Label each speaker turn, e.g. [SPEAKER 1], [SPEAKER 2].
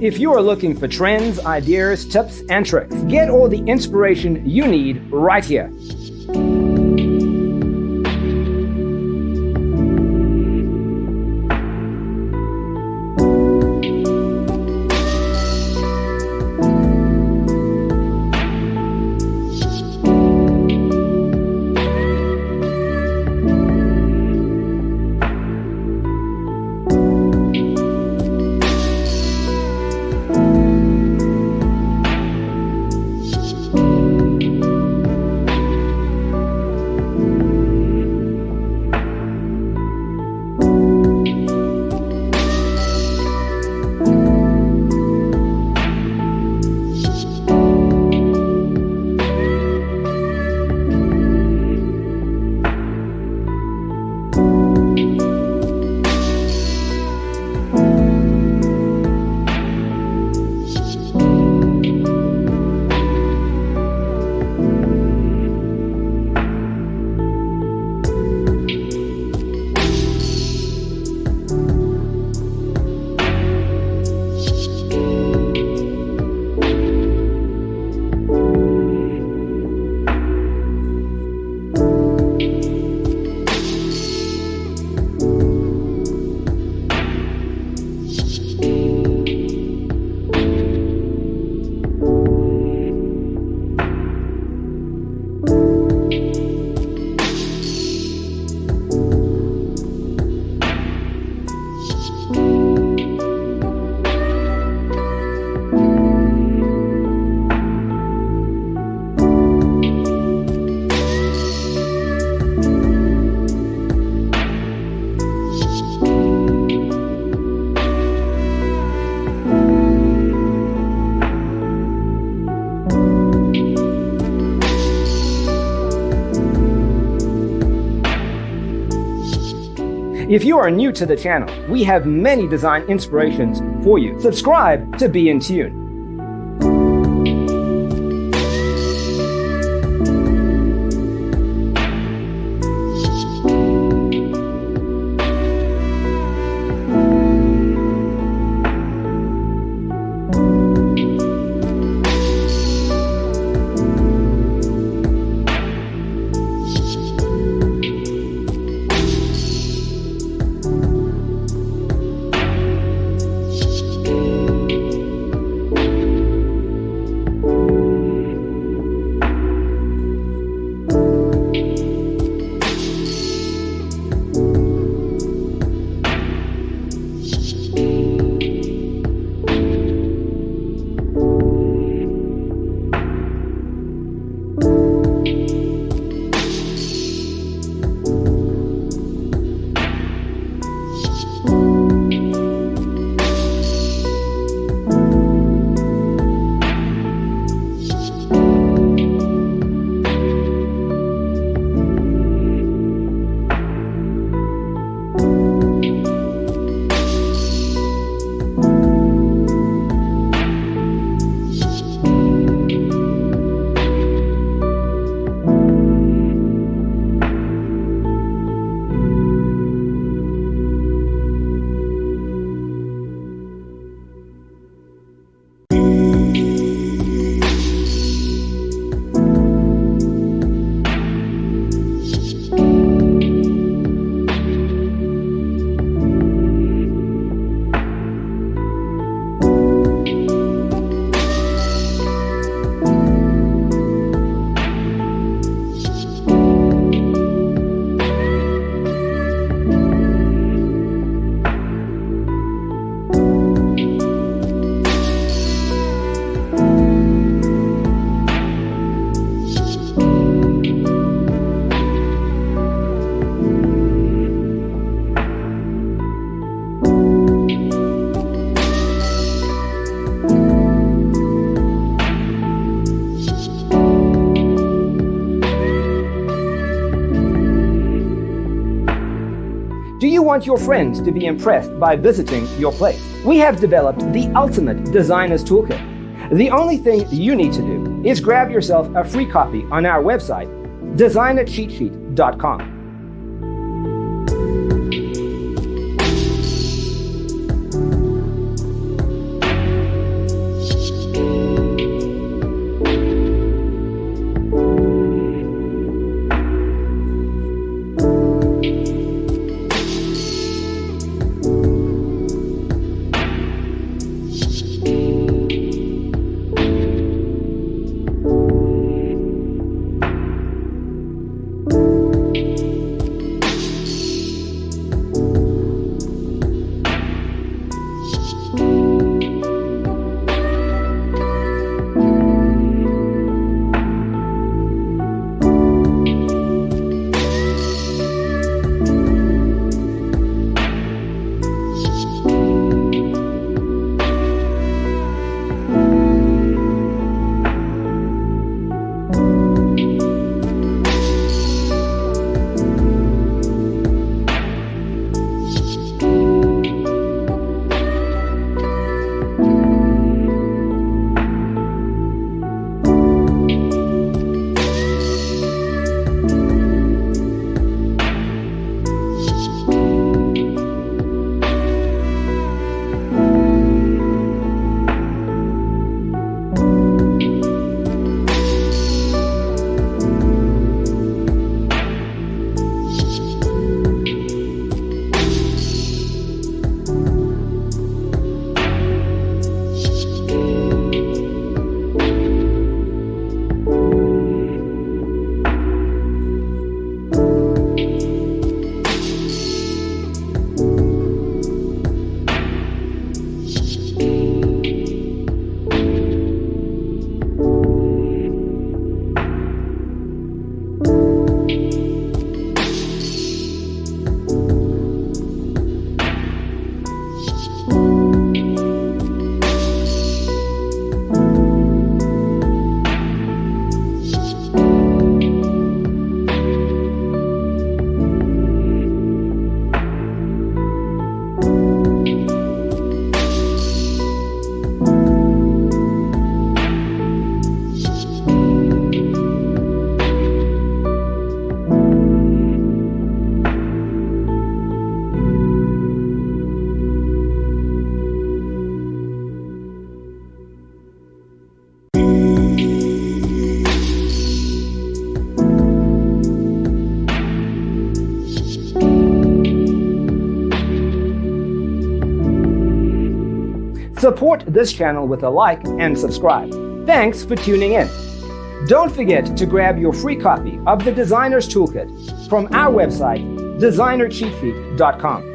[SPEAKER 1] If you are looking for trends, ideas, tips, and tricks, get all the inspiration you need right here. If you are new to the channel, we have many design inspirations for you. Subscribe to be in tune. Do you want your friends to be impressed by visiting your place? We have developed the ultimate designer's toolkit. The only thing you need to do is grab yourself a free copy on our website, designercheatsheet.com. Support this channel with a like and subscribe. Thanks for tuning in. Don't forget to grab your free copy of the Designer's Toolkit from our website, designercheatsheet.com.